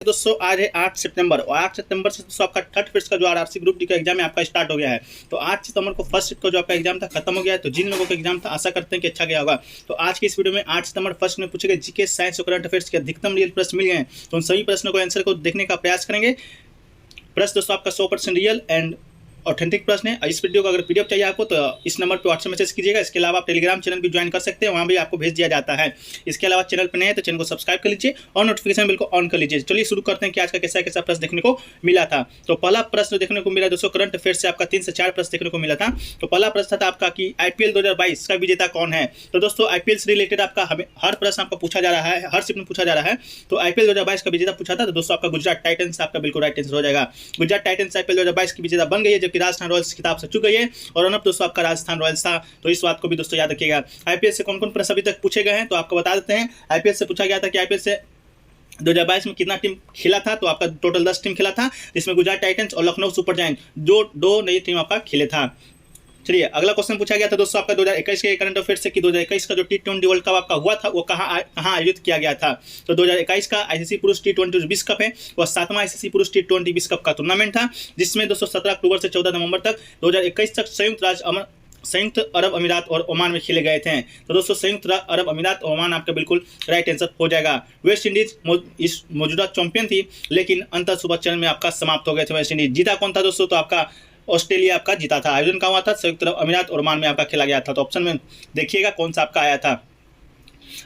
दोस्तों आज है 8 सितंबर और 8 सितंबर से दोस्तों आपका थर्ड फिफ्थ का जो आरआरसी ग्रुप डी का एग्जाम है आपका स्टार्ट हो गया है। तो 8 सितंबर को फर्स्ट शिफ्ट का जो आपका एग्जाम था खत्म हो गया है। तो जिन लोगों का एग्जाम था आशा करते हैं कि अच्छा गया होगा। तो आज की इस वीडियो में 8 सितंबर फर्स्ट में पूछे गए जीके साइंस और करंट अफेयर्स के अधिकतम रियल प्रश्न मिल गए हैं। तो उन सभी प्रश्नों को आंसर को देखने का प्रयास करेंगे। प्रश्न दोस्तों आपका 100% रियल एंड ऑथेंटिक प्रश्न है। इस वीडियो का अगर पीडीएफ चाहिए आपको तो इस नंबर पर व्हाट्सएप मैसेज कीजिएगा। इसके अलावा आप टेलीग्राम चैनल भी ज्वाइन कर सकते हैं, वहाँ भी आपको भेज दिया जाता है। इसके अलावा चैनल पर नए हैं तो चैनल को सब्सक्राइब कर लीजिए और नोटिफिकेशन बिल को ऑन कर लीजिए। चलिए शुरू करते हैं कि आज का कैसा कैसा प्रश्न देखने को मिला था। तो पहला प्रश्न देखने को मिला दोस्तों करंट अफेयर से आपका 3 से 4 प्रश्न देखने को मिला था। तो पहला प्रश्न था आपका कि आईपीएल 2022 का विजेता कौन है। तो दोस्तों आईपीएल से रिलेटेड आपका हर प्रश्न आपको पूछा जा रहा है, हर शिफ्ट में पूछा जा रहा है। तो आईपीएल 2022 का विजेता पूछा था तो दोस्तों आपका गुजरात टाइटंस आपका बिल्कुल राइट आंसर हो जाएगा। गुजरात टाइटंस आईपीएल 2022 की विजेता बन गई है, जबकि राजस्थान रॉयल्स खिताब से चुक गई है और रनअप दोस्तों आपका राजस्थान रॉयल्स था। तो इस बात को भी दोस्तों याद रखिएगा। आईपीएल से कौन कौन प्रश्न अभी तक पूछे गए हैं तो आपको बता देते हैं। आईपीएल से पूछा गया था कि आईपीएल से 2022 में कितना टीम खेला था। तो आपका टोटल 10 टीम खेला था, जिसमें गुजरात टाइटंस और लखनऊ सुपर जायंट जो 2 नई टीम आपका खेले था। चलिए अगला क्वेश्चन पूछा गया था दोस्तों आपका 2021 के करंट अफेयर से कि 2021 का जो T20 वर्ल्ड कप आपका हुआ था वो कहाँ आयोजित किया गया था। तो 2021 का आईसीसी पुरुष T20 विश्व कप है, वह 7वां आईसीसी पुरुष T20 विश्व कप का टूर्नामेंट था, जिसमें दोस्तों 17 अक्टूबर से 14 नवंबर तक 2021 तक संयुक्त अरब अमीरात और ओमान में खेले गए थे। तो दोस्तों संयुक्त अरब अमीरात और ओमान आपका बिल्कुल राइट आंसर हो जाएगा। वेस्ट इंडीज इस मौजूदा चैंपियन थी, लेकिन अंतर सुपर चरण में आपका समाप्त हो गए थे। वेस्ट इंडीज जीता कौन था दोस्तों, तो आपका ऑस्ट्रेलिया आपका जीता था। आयोजन कहाँ हुआ था, संयुक्त अरब अमीरात और ओमान में आपका खेला गया था। तो ऑप्शन में देखिएगा कौन सा आपका आया था।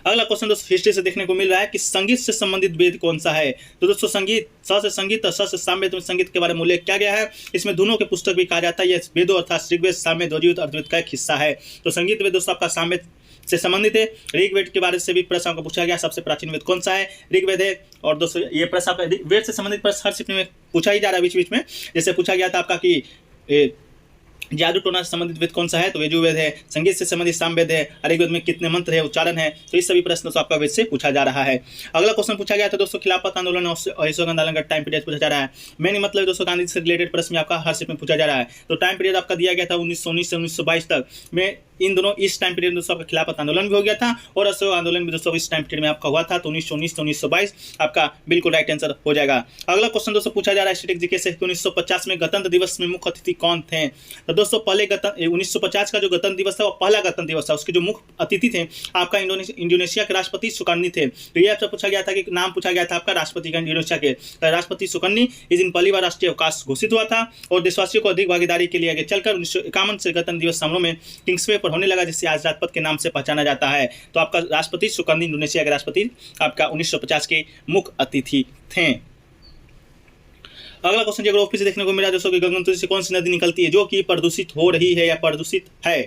अगला क्वेश्चन दोस्तों हिस्ट्री से देखने को मिल रहा है कि संगीत से संबंधित वेद कौन सा है। तो दोस्तों संगीत स से संगीत और स से सामवेद में संगीत के बारे में उल्लेख किया गया है। इसमें दोनों के पुस्तक भी कहा जाता है। यह वेदों अर्थात ऋग्वेद, सामवेद, यजुर्वेद, अर्थवेद का एक हिस्सा है। तो संगीत वेद दोस्तों आपका सामवेद से संबंधित है। ऋग्वेद के बारे से भी प्रश्न को पूछा गया, सबसे प्राचीन वेद कौन सा है, ऋग्वेद है। और दोस्तों ये प्रश्न आपका वेद से संबंधित प्रश्न हर शिफ्ट में पूछा ही जा रहा है बीच बीच में। जैसे पूछा गया था आपका कि जादू टोना से संबंधित वेद कौन सा है, तो यजुर्वेद है। संगीत से संबंधित सामवेद है। ऋग्वेद में कितने मंत्र है, उच्चारण है। तो इस सभी प्रश्नों से आपका वेद से पूछा जा रहा है। अगला क्वेश्चन पूछा गया था दोस्तों खिलाफत आंदोलन और असहयोग आंदोलन का टाइम पीरियड पूछा जा रहा है। मैंने मतलब दोस्तों गांधी से रिलेटेड प्रश्न आपका हर शिफ्ट में पूछा जा रहा है। तो टाइम पीरियड आपका दिया गया था 1919 से 1922 तक में। इन दोनों इस टाइम पीरियड में दोस्तों आपका खिलाफत आंदोलन भी हो गया था और असहयोग आंदोलन भी दोस्तों इस टाइम पीरियड में आपका हुआ था। तो 1919 से 1922 आपका बिल्कुल राइट आंसर हो जाएगा। अगला क्वेश्चन दोस्तों पूछा जा रहा है स्टैटिक जीके से 1950 में गणतंत्र दिवस में मुख्य अतिथि कौन थे। तो दोस्तों पहले 1950 का जो गणतंत्र दिवस था वो पहला गणतंत्र दिवस था। उसके जो मुख्य अतिथि थे आपका इंडोनेशिया के राष्ट्रपति सुकर्नी थे। तो ये आपसे पूछा गया था कि नाम पूछा गया था आपका राष्ट्रपति का इंडोनेशिया के राष्ट्रपति सुकर्नी। इस दिन पहली बार राष्ट्रीय अवकाश घोषित हुआ था और देशवासियों को अधिक भागीदारी के लिए आगे चलकर 1951 से गणतंत्र दिवस समारोह में किंग्सवे पर होने लगा, जिससे आज राजपथ के नाम से पहचाना जाता है। तो आपका राष्ट्रपति सुकर्नी इंडोनेशिया के राष्ट्रपति आपका 1950 के मुख्य अतिथि थे। अगला क्वेश्चन ज्योग्राफी से देखने को मिला दोस्तों कि गंगोत्री से कौन सी नदी निकलती है जो कि प्रदूषित हो रही है या प्रदूषित है।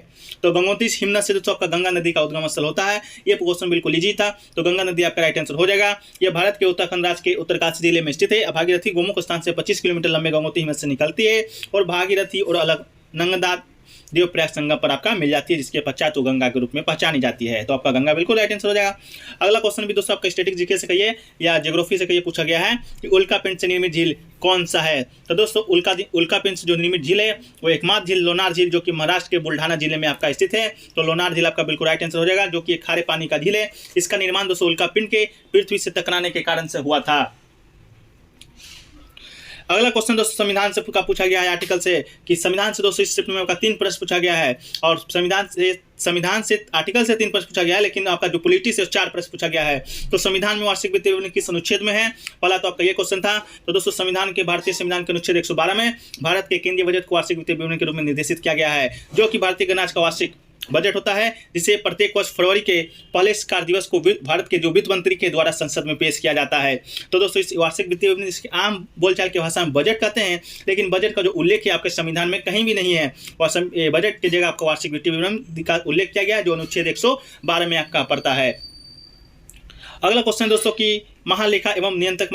तो गंगोत्री हिमनद से दोस्तों आपका गंगा नदी का उद्गम स्थल होता है। ये क्वेश्चन बिल्कुल इजी था। तो गंगा नदी आपका राइट आंसर हो जाएगा। यह भारत के उत्तराखंड राज्य के उत्तरकाशी जिले में स्थित है। भागीरथी गोमुख स्थान से 25 किलोमीटर लंबे गंगोत्री हिमनद से निकलती है और भागीरथी और अलकनंदा देवप्रयाग संगम पर आपका मिल जाती है, जिसके पश्चात वो गंगा के रूप में पहचानी जाती है। तो आपका गंगा बिल्कुल राइट आंसर हो जाएगा। अगला क्वेश्चन भी दोस्तों आपका स्टैटिक जीके से कहिए या ज्योग्राफी से कहिए पूछा गया है कि उल्का पिंड से निर्मित झील कौन सा है। तो दोस्तों उल्का पिंड से जो निर्मित झील है वो एकमात्र झील लोनार झील जो कि महाराष्ट्र के बुल्ढाना जिले में आपका स्थित है। तो लोनार झील आपका बिल्कुल राइट आंसर हो जाएगा, जो कि एक खारे पानी का झील है। इसका निर्माण दोस्तों उल्का पिंड के पृथ्वी से टकराने के कारण से हुआ था। अगला क्वेश्चन दोस्तों संविधान से पूछा गया है आर्टिकल से कि संविधान से दोस्तों इस शिफ्ट में आपका 3 प्रश्न पूछा गया है और संविधान से आर्टिकल से 3 प्रश्न पूछा गया है, लेकिन आपका जो पॉलिटी से 4 प्रश्न पूछा गया है। तो संविधान में वार्षिक वित्तीय विवरण किस अनुच्छेद में है। पहला तो आपका ये क्वेश्चन था। तो दोस्तों भारतीय संविधान के अनुच्छेद 112 में भारत के केंद्रीय बजट को वार्षिक वित्तीय विवरण के रूप में निर्देशित किया गया है, जो कि भारतीय गणराज्य का वार्षिक बजट होता है, जिसे प्रत्येक वर्ष फरवरी के पहले कार्य दिवस को भारत के जो वित्त मंत्री के द्वारा संसद में पेश किया जाता है। तो दोस्तों इस वार्षिक वित्तीय विवरण इसकी आम बोलचाल की भाषा में बजट कहते हैं, लेकिन बजट का जो उल्लेख है आपके संविधान में कहीं भी नहीं है। और बजट की जगह आपका वार्षिक वित्तीय विवरण का उल्लेख किया गया है, जो अनुच्छेद 112 में आपका पड़ता है। अगला क्वेश्चन दोस्तों कि महालेखा एवं नियंत्रक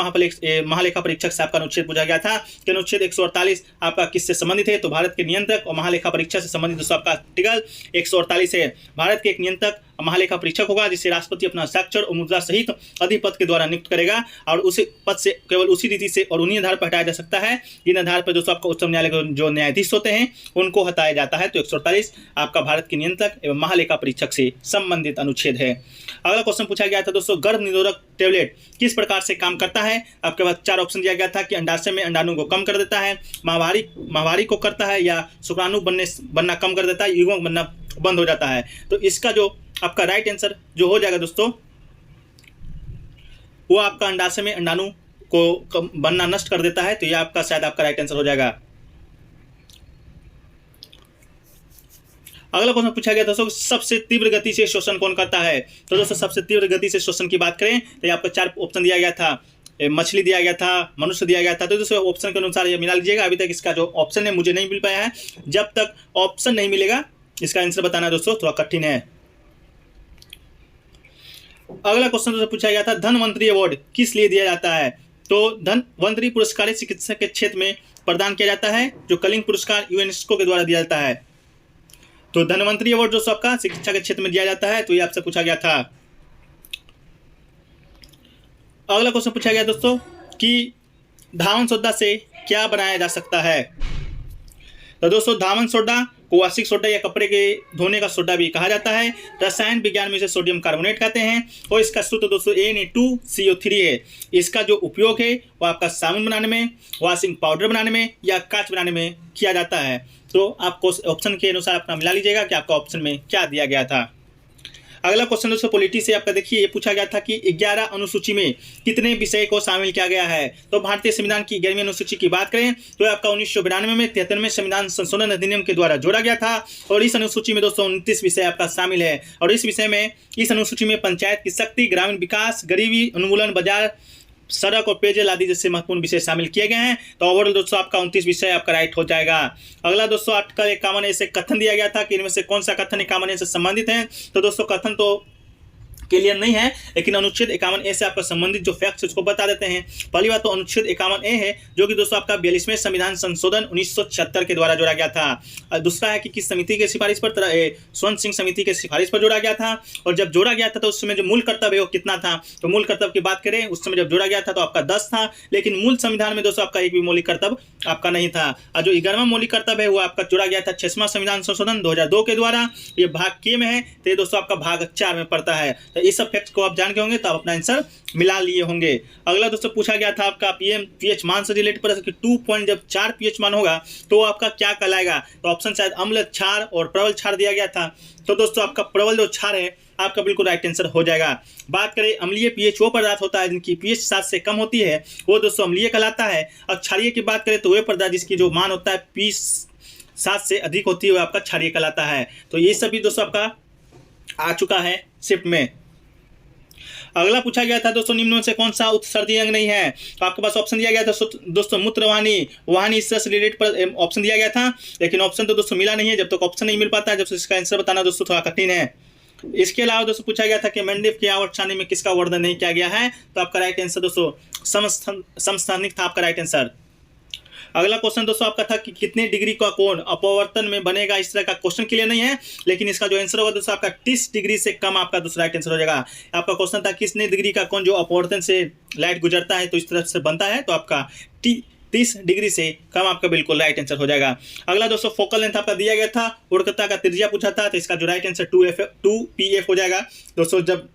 महालेखा परीक्षक से आपका अनुच्छेद पूछा गया था कि अनुच्छेद 148 आपका किससे संबंधित है। तो भारत के नियंत्रक और महालेखा परीक्षक से संबंधित दोस्तों आपका आर्टिकल 148 है। भारत के एक नियंत्रक महालेखा परीक्षक होगा, जिसे राष्ट्रपति अपना हस्ताक्षर और मुद्रा सहित अधिपद के द्वारा नियुक्त करेगा और उसी पद से केवल उसी रीति से और उन्हीं आधार पर हटाया जा सकता है जिन आधार पर दोस्तों आपका उच्चतम न्यायालय के जो न्यायाधीश होते हैं उनको हटाया जाता है। तो 148 आपका भारत के नियंत्रक एवं महालेखा परीक्षक से संबंधित अनुच्छेद है। अगला क्वेश्चन पूछा गया था दोस्तों, गर्भ निरोधक टैबलेट किस प्रकार से काम करता है। आपके पास 4 ऑप्शन दिया गया था कि अंडाशय में अंडाणु को कम कर देता है, माहवारी को करता है, या शुक्राणु बनना कम कर देता है, युग्मक बनना बंद हो जाता है। तो इसका जो आपका राइट आंसर जो हो जाएगा दोस्तों, वो आपका अंडाशय में अंडाणु को बनना नष्ट कर देता है। तो ये आपका शायद आपका राइट आंसर हो जाएगा। अगला क्वेश्चन पूछा गया दोस्तों, सबसे तीव्र गति से श्वसन कौन करता है। तो दोस्तों सबसे तीव्र गति से श्वसन की बात करें तो ये आपको 4 ऑप्शन दिया गया था, मछली दिया गया था, मनुष्य दिया गया था। तो दोस्तों ऑप्शन के अनुसार ये मिला लीजिएगा। अभी तक इसका जो ऑप्शन है मुझे नहीं मिल पाया है, जब तक ऑप्शन नहीं मिलेगा इसका आंसर बताना दोस्तों थोड़ा कठिन है। अगला क्वेश्चन दोस्तों पूछा गया था, धन्वंतरी अवार्ड किस लिए दिया जाता है। तो धन्वंतरी पुरस्कार चिकित्सा के क्षेत्र में प्रदान किया जाता है, जो कलिंग पुरस्कार यूनेस्को के द्वारा दिया जाता है। तो धन्वंतरी अवार्ड दोस्तों आपका शिक्षा के क्षेत्र में दिया जाता है। तो ये आपसे पूछा गया था। अगला क्वेश्चन पूछा गया दोस्तों कि धावन सोडा से क्या बनाया जा सकता है। तो दोस्तों धावन सोडा को वार्षिक सोडा या कपड़े के धोने का सोडा भी कहा जाता है। रसायन विज्ञान में इसे सोडियम कार्बोनेट कहते हैं और इसका सूत्र दोस्तों Na2CO3 है। इसका जो उपयोग है वो आपका साबुन बनाने में, वॉशिंग पाउडर बनाने में या कांच बनाने में किया जाता है। तो आपको ऑप्शन के अनुसार अपना मिला लीजिएगा कि आपका ऑप्शन में क्या दिया गया था। अगला क्वेश्चन दोस्तों पॉलिटी से आपका देखिए, ये पूछा गया था कि 11 अनुसूची में कितने विषय को शामिल किया गया है। तो भारतीय संविधान की 11वीं अनुसूची की बात करें तो आपका 1992 में 73वें संविधान संशोधन अधिनियम के द्वारा जोड़ा गया था और इस अनुसूची में दोस्तों 29 विषय आपका शामिल है। और इस अनुसूची में पंचायत की शक्ति, ग्रामीण विकास, गरीबी उन्मूलन, बाजार, सड़क और पेयजल आदि जैसे महत्वपूर्ण विषय शामिल किए गए हैं। तो ओवरऑल दोस्तों आपका 29 विषय आपका राइट हो जाएगा। अगला दोस्तों आर्टिकल 51 ए से कथन दिया गया था कि इनमें से कौन सा कथन 51 ए से संबंधित है। तो दोस्तों कथन तो क्लियर नहीं है, लेकिन अनुच्छेद 51 ए से आपका संबंधित जो फैक्ट्स उसको बता देते हैं। पहली बात तो अनुच्छेद 51 ए है जो कि दोस्तों आपका 42वें संविधान संशोधन 1976 के द्वारा जोड़ा गया था। और दूसरा है कि किस समिति के सिफारिश पर, स्वर्ण सिंह समिति के सिफारिश पर जोड़ा गया था। और जब जोड़ा गया था तो उस समय जो मूल कर्तव्य है वो कितना था। तो मूल कर्तव्य की बात करें उस समय जब जोड़ा गया था तो आपका 10 था, लेकिन मूल संविधान में दोस्तों आपका एक भी मौलिक कर्तव्य आपका नहीं था। और जो 11वां मौलिक कर्तव्य है वो आपका जोड़ा गया था 6वां संविधान संशोधन 2002 के द्वारा। ये भाग के में है, तो ये दोस्तों आपका भाग 4 में पड़ता है। तो इस सब फैक्ट्स को आप जान के होंगे तो आप अपना आंसर मिला लिए होंगे। अगला दोस्तों पूछा गया था आपका पीएच मान से रिलेटेड पर 2 पॉइंट जब 4 पीएच मान होगा तो आपका क्या कहलाएगा। तो ऑप्शन शायद अम्ल क्षार और प्रबल क्षार दिया गया था। तो दोस्तों आपका प्रबल जो क्षार है आपका बिल्कुल राइट आंसर हो जाएगा। बात करें अम्लीय पीएच वो पदार्थ होता है जिनकी पीएच 7 से कम होती है, वो दोस्तों अम्लीय कहलाता है। और क्षारीय की बात करें तो वे पदार्थ जिसकी जो मान होता है पीएच 7 से अधिक होती है वो आपका क्षारीय कहलाता है। तो ये सभी दोस्तों आपका आ चुका है शिफ्ट में। अगला पूछा गया था दोस्तों निम्न में से कौन सा उत्सर्जनीय अंग नहीं है। तो आपके पास ऑप्शन दिया गया था दोस्तों मूत्रवाहिनी इससे रिलेटेड पर ऑप्शन दिया गया था, लेकिन ऑप्शन तो दोस्तों मिला नहीं है। जब तक ऑप्शन नहीं मिल पाता है जब तक इसका आंसर बताना दोस्तों थोड़ा कठिन है। इसके अलावा दोस्तों पूछा गया था कि मेंडेलिव की आवर्त सारणी में किसका वर्णन नहीं किया गया है। तो आपका राइट आंसर दोस्तों समस्थानिक था आपका राइट आंसर। अगला क्वेश्चन दोस्तों आपका था कि कितने डिग्री का कोण अपवर्तन में बनेगा। इस तरह का क्वेश्चन क्लियर नहीं है, लेकिन इसका जो आंसर होगा दोस्तों आपका 30 डिग्री से कम आपका दूसरा राइट आंसर हो जाएगा। आपका क्वेश्चन था कितने डिग्री का कोण जो अपवर्तन से लाइट गुजरता है तो इस तरह से बनता है। तो आपका 30 डिग्री से कम आपका बिल्कुल राइट आंसर हो जाएगा। अगला दोस्तों फोकल लेंथ आपका दिया गया था, उड़कता का त्रिज्या पूछा था, तो इसका जो राइट आंसर 2pf हो जाएगा। दोस्तों जब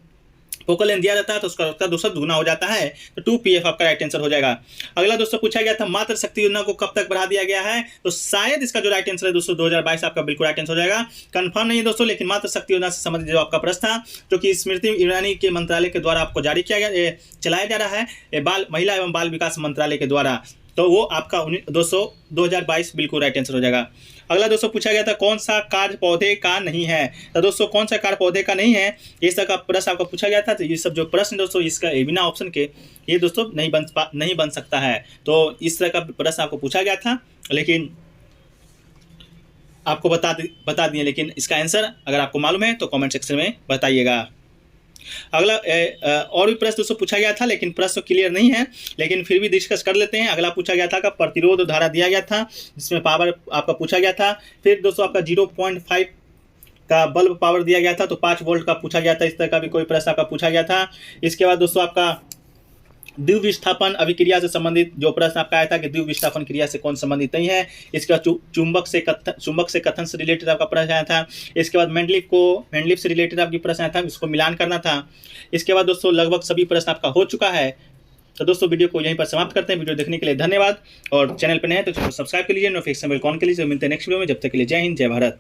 फोकल लेंथ दिया जाता है तो उसका दोस्तों दुगना हो जाता है, तो 2pf आपका राइट आंसर हो जाएगा। अगला दोस्तों पूछा गया था मातृ शक्ति योजना को कब तक बढ़ा दिया गया है। तो शायद इसका जो राइट आंसर है दोस्तों 2022 आपका बिल्कुल राइट आंसर हो जाएगा। कंफर्म नहीं है दोस्तों, लेकिन मातृ शक्ति योजना से संबंधित जो आपका प्रश्न था जो कि स्मृति ईरानी के मंत्रालय के द्वारा आपको जारी किया गया, चलाया जा रहा है महिला एवं बाल विकास मंत्रालय के द्वारा, तो वो आपका 2022 बिल्कुल राइट आंसर हो जाएगा। अगला दोस्तों पूछा गया था कौन सा कार्य पौधे का नहीं है। तो दोस्तों कौन सा कार्य पौधे का नहीं है इस तरह का प्रश्न आपका पूछा गया था। तो ये सब जो प्रश्न दोस्तों इसका बिना ऑप्शन के ये दोस्तों नहीं बन सकता है। तो इस तरह का प्रश्न आपको पूछा गया था, लेकिन आपको बता दिए, लेकिन इसका आंसर अगर आपको मालूम है तो कमेंट सेक्शन में बताइएगा। अगला और भी प्रश्न दोस्तों पूछा गया था, लेकिन प्रश्न क्लियर नहीं है, लेकिन फिर भी डिस्कस कर लेते हैं। अगला पूछा गया था का प्रतिरोध धारा दिया गया था जिसमें पावर आपका पूछा गया था। फिर दोस्तों आपका 0.5 का बल्ब पावर दिया गया था तो 5 वोल्ट का पूछा गया था। इस तरह का भी कोई प्रश्न आपका पूछा गया था। इसके बाद दोस्तों आपका द्विविस्थापन अभिक्रिया से संबंधित जो प्रश्न आपका आया था कि द्विविस्थापन क्रिया से कौन संबंधित नहीं है। इसके बाद चुंबक से कथन से रिलेटेड आपका प्रश्न आया था। इसके बाद मेंडलीफ से रिलेटेड आपकी प्रश्न आया था, इसको मिलान करना था। इसके बाद दोस्तों लगभग सभी प्रश्न आपका हो चुका है। तो दोस्तों वीडियो को यहीं पर समाप्त करते हैं। वीडियो देखने के लिए धन्यवाद और चैनल पर नए हैं तो चैनल को सब्सक्राइब कर लीजिए, नोटिफिकेशन बेल ऑन कर लीजिए। मिलते हैं नेक्स्ट वीडियो में, जब तक के लिए जय हिंद जय भारत।